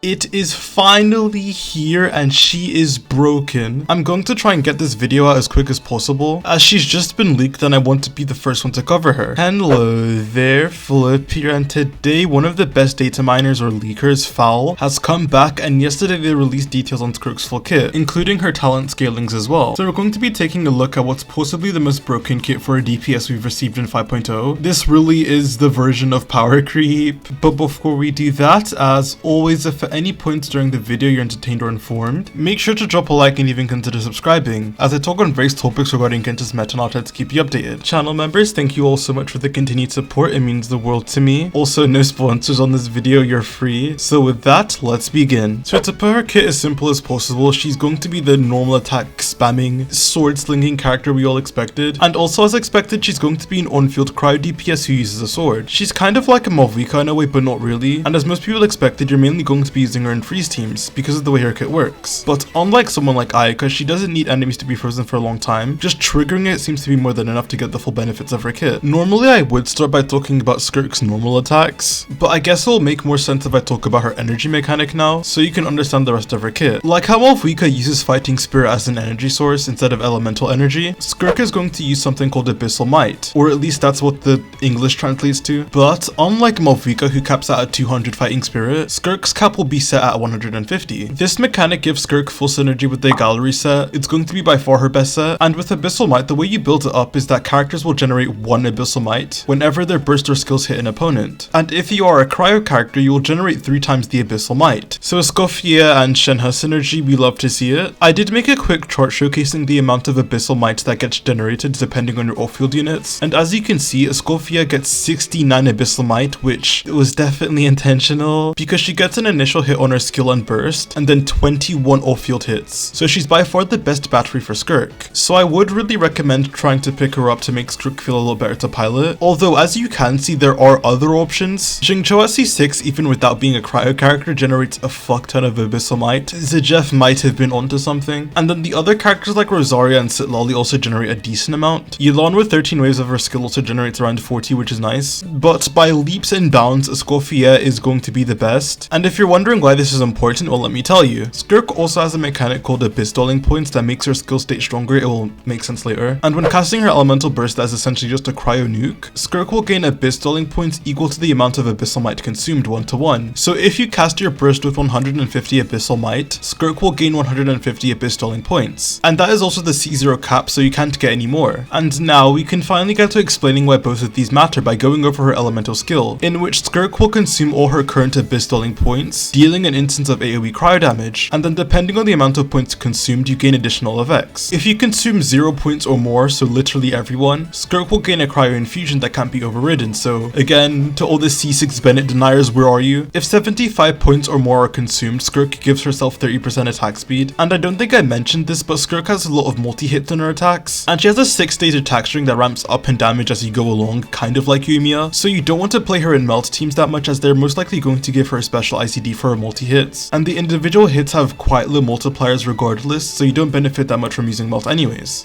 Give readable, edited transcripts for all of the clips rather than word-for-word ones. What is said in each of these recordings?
It is finally here and she is broken. I'm going to try and get this video out as quick as possible as she's just been leaked and I want to be the first one to cover her. Hello there, Flip here, and today one of the best data miners or leakers, Foul, has come back, and yesterday they released details on Skirk's full kit, including her talent scalings as well. So we're going to be taking a look at what's possibly the most broken kit for a DPS we've received in 5.0. This really is the version of power creep, but before we do that, as always, if at any points during the video you're entertained or informed, make sure to drop a like and even consider subscribing, as I talk on various topics regarding Genshin's meta and I'll try to keep you updated. Channel members, thank you all so much for the continued support, it means the world to me. Also, no sponsors on this video, you're free. So with that, let's begin. So to put her kit as simple as possible, she's going to be the normal attack spamming, sword slinging character we all expected, and also as expected she's going to be an on-field cryo DPS who uses a sword. She's kind of like a Malvika in a way, but not really, and as most people expected, you're mainly going to be using her in freeze teams because of the way her kit works. But unlike someone like Ayaka, she doesn't need enemies to be frozen for a long time. Just triggering it seems to be more than enough to get the full benefits of her kit. Normally I would start by talking about Skirk's normal attacks, but I guess it'll make more sense if I talk about her energy mechanic now, so you can understand the rest of her kit. Like how Malvika uses Fighting Spirit as an energy source instead of elemental energy, Skirk is going to use something called Abyssal Might, or at least that's what the English translates to. But unlike Malvika, who caps out at 200 Fighting Spirit, Skirk's cap will be set at 150. This mechanic gives Skirk full synergy with the gallery set. It's going to be by far her best set, and with Abyssal Might, the way you build it up is that characters will generate one Abyssal Might whenever their burst or skills hit an opponent. And if you are a cryo character, you will generate 3 times the Abyssal Might. So Escoffier and Shenhe synergy, we love to see it. I did make a quick chart showcasing the amount of Abyssal Might that gets generated depending on your off-field units, and as you can see, Escoffier gets 69 Abyssal Might, which was definitely intentional because she gets an initial hit on her skill and burst, and then 21 off-field hits. So she's by far the best battery for Skirk. So I would really recommend trying to pick her up to make Skirk feel a little better to pilot. Although as you can see, there are other options. Xingqiu at C6, even without being a cryo character, generates a fuck ton of Abyssal Might. Zejef might have been onto something. And then the other characters like Rosaria and Citlali also generate a decent amount. Yelan with 13 waves of her skill also generates around 40, which is nice. But by leaps and bounds, Escoffier is going to be the best. And if you're wondering why this is important, well, let me tell you. Skirk also has a mechanic called Abyss Dwelling Points that makes her skill state stronger. It will make sense later. And when casting her elemental burst that is essentially just a cryo nuke, Skirk will gain Abyss Dwelling Points equal to the amount of Abyssal Might consumed 1-to-1. So if you cast your burst with 150 Abyssal Might, Skirk will gain 150 Abyss Dwelling Points. And that is also the C0 cap, so you can't get any more. And now we can finally get to explaining why both of these matter by going over her elemental skill, in which Skirk will consume all her current Abyss Dwelling Points, dealing an instance of AoE cryo damage, and then depending on the amount of points consumed, you gain additional effects. If you consume 0 points or more, so literally everyone, Skirk will gain a cryo infusion that can't be overridden. So again, to all the C6 Bennett deniers, where are you? If 75 points or more are consumed, Skirk gives herself 30% attack speed. And I don't think I mentioned this, but Skirk has a lot of multi-hits in her attacks, and she has a 6-stage attack string that ramps up in damage as you go along, kind of like Yumiya. So you don't want to play her in melt teams that much, as they're most likely going to give her a special ICD for her multi-hits, and the individual hits have quite low multipliers regardless, so you don't benefit that much from using melt anyways.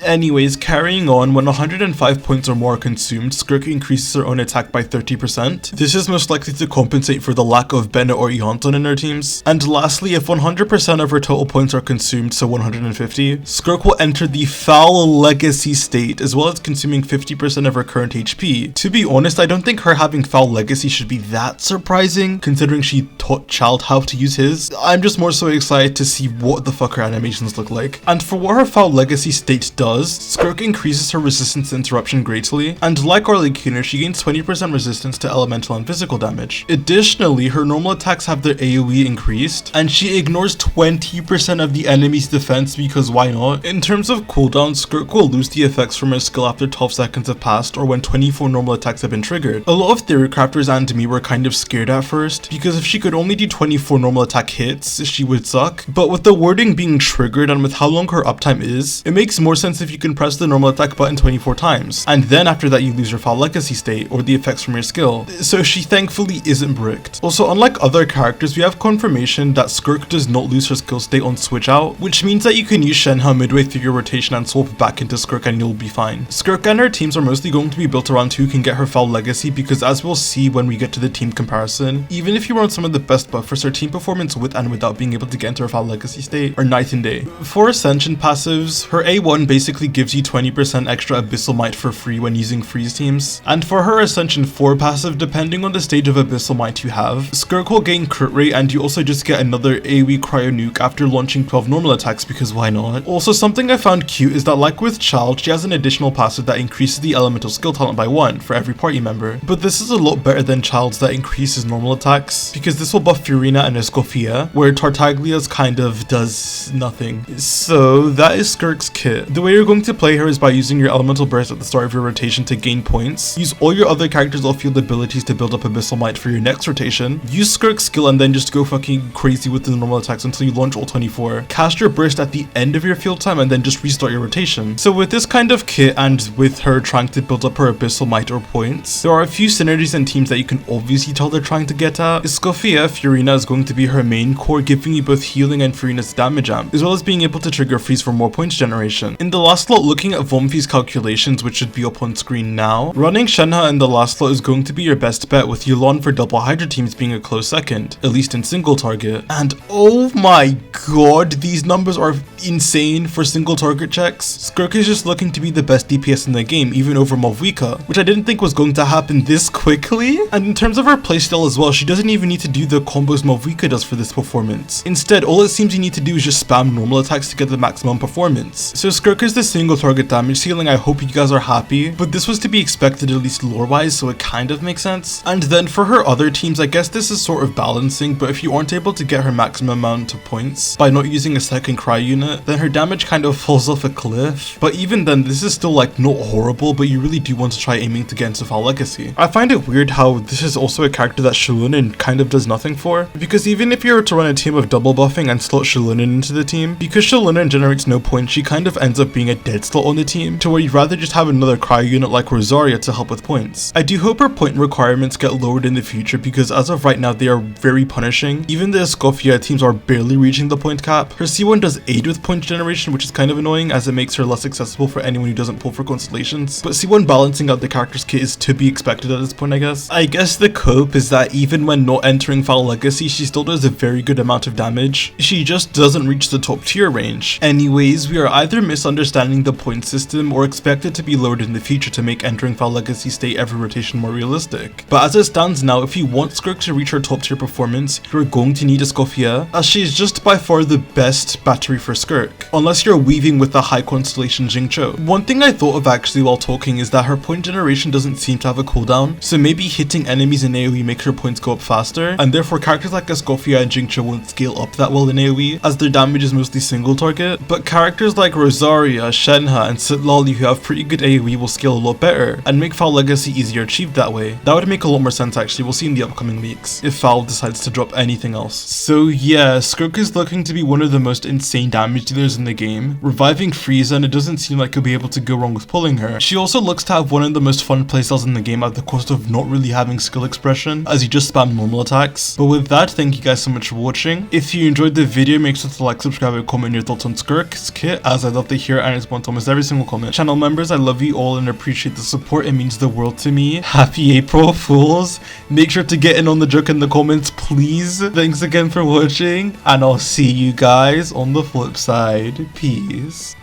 Carrying on, when 105 points or more are consumed, Skirk increases her own attack by 30%. This is most likely to compensate for the lack of Bennett or Eonton in her teams. And lastly, if 100% of her total points are consumed, so 150, Skirk will enter the Foul Legacy state, as well as consuming 50% of her current HP. To be honest, I don't think her having Foul Legacy should be that surprising, considering she taught Child how to use his. I'm just more so excited to see what the fuck her animations look like. And for what her Foul Legacy state does, Skirk increases her resistance to interruption greatly, and like Arlecchino, she gains 20% resistance to elemental and physical damage. Additionally, her normal attacks have their AoE increased, and she ignores 20% of the enemy's defense because why not? In terms of cooldown, Skirk will lose the effects from her skill after 12 seconds have passed or when 24 normal attacks have been triggered. A lot of theory crafters and me were kind of scared at first, because if she could only do 24 normal attack hits, she would suck. But with the wording being triggered and with how long her uptime is, it makes more sense if you can press the normal attack button 24 times, and then after that you lose your Foul Legacy state or the effects from your skill. So she thankfully isn't bricked. Also, unlike other characters, we have confirmation that Skirk does not lose her skill state on switch out, which means that you can use Shenhe midway through your rotation and swap back into Skirk and you'll be fine. Skirk and her teams are mostly going to be built around who can get her Foul Legacy, because as we'll see when we get to the team comparison, even if you run some of the best buffers her team performance with and without being able to get into her Foul Legacy state are night and day. For Ascension passives, her A1 basically gives you 20% extra Abyssal Might for free when using freeze teams, and for her Ascension 4 passive, depending on the stage of Abyssal Might you have, Skirk will gain crit rate and you also just get another AoE cryo nuke after launching 12 normal attacks, because why not? Also, something I found cute is that like with Child, she has an additional passive that increases the elemental skill talent by 1 for every party member, but this is a lot better than Child's that increases normal attacks, because this will buff Furina and Escoffier, where Tartaglia's kind of does nothing. So that is Skirk's kit. The way you're going to play her is by using your elemental burst at the start of your rotation to gain points. Use all your other characters' off-field abilities to build up Abyssal Might for your next rotation. Use Skirk's skill and then just go fucking crazy with the normal attacks until you launch all 24. Cast your burst at the end of your field time and then just restart your rotation. So with this kind of kit and with her trying to build up her Abyssal Might or points, there are a few synergies and teams that you can obviously tell they're trying to get at. Escoffier, Furina is going to be her main core, giving you both healing and Furina's damage amp, as well as being able to trigger freeze for more points generation. In the last slot, looking at Vomfi's calculations, which should be up on screen now, running Shenhe in the last slot is going to be your best bet, with Yu'lon for double Hydra teams being a close second, at least in single target. And oh my god, these numbers are insane for single target checks. Skirk is just looking to be the best DPS in the game, even over Malvika, which I didn't think was going to happen this quickly. And in terms of her playstyle as well, she doesn't even need to do the combos Malvika does for this performance. Instead, all it seems you need to do is just spam normal attacks to get the maximum performance. So Skirk is the single target damage ceiling. I hope you guys are happy, but this was to be expected, at least lore wise, so it kind of makes sense. And then for her other teams, I guess this is sort of balancing, but if you aren't able to get her maximum amount of points by not using a second cry unit, then her damage kind of falls off a cliff. But even then, this is still like not horrible, but you really do want to try aiming to get into Foul Legacy. I find it weird how this is also a character that Shalunnin kind of does nothing for, because even if you were to run a team of double buffing and slot Shalunnin into the team, because Shalunnin generates no points, she kind of ends up being a dead slot on the team, to where you'd rather just have another cryo unit like Rosaria to help with points. I do hope her point requirements get lowered in the future, because as of right now they are very punishing. Even the Escoffier teams are barely reaching the point cap. Her C1 does aid with point generation, which is kind of annoying as it makes her less accessible for anyone who doesn't pull for constellations, but C1 balancing out the character's kit is to be expected at this point, I guess. I guess the cope is that even when not entering Foul Legacy, she still does a very good amount of damage. She just doesn't reach the top tier range. Anyways, we are either misunderstanding the point system or expect it to be lowered in the future to make entering Foul Legacy state every rotation more realistic. But as it stands now, if you want Skirk to reach her top tier performance, you're going to need Escoffier, as she is just by far the best battery for Skirk, unless you're weaving with the high constellation Xingqiu. One thing I thought of actually while talking is that her point generation doesn't seem to have a cooldown, so maybe hitting enemies in AoE makes her points go up faster, and therefore characters like Escoffier and Xingqiu won't scale up that well in AoE, as their damage is mostly single target, but characters like Rosaria, Shenhe, and Citlali who have pretty good AoE will scale a lot better, and make Foul Legacy easier achieved that way. That would make a lot more sense actually, we'll see in the upcoming weeks, if Foul decides to drop anything else. So yeah, Skirk is looking to be one of the most insane damage dealers in the game, reviving Frieza, and it doesn't seem like you'll be able to go wrong with pulling her. She also looks to have one of the most fun playstyles in the game at the cost of not really having skill expression, as you just spam normal attacks. But with that, thank you guys so much for watching. If you enjoyed the video, make sure to like, subscribe, and comment your thoughts on Skirk's kit, as I love to hear and respond to almost every single comment. Channel members, I love you all and appreciate the support, it means the world to me. Happy April Fools! Make sure to get in on the joke in the comments, please. Thanks again for watching, and I'll see you guys on the flip side. Peace.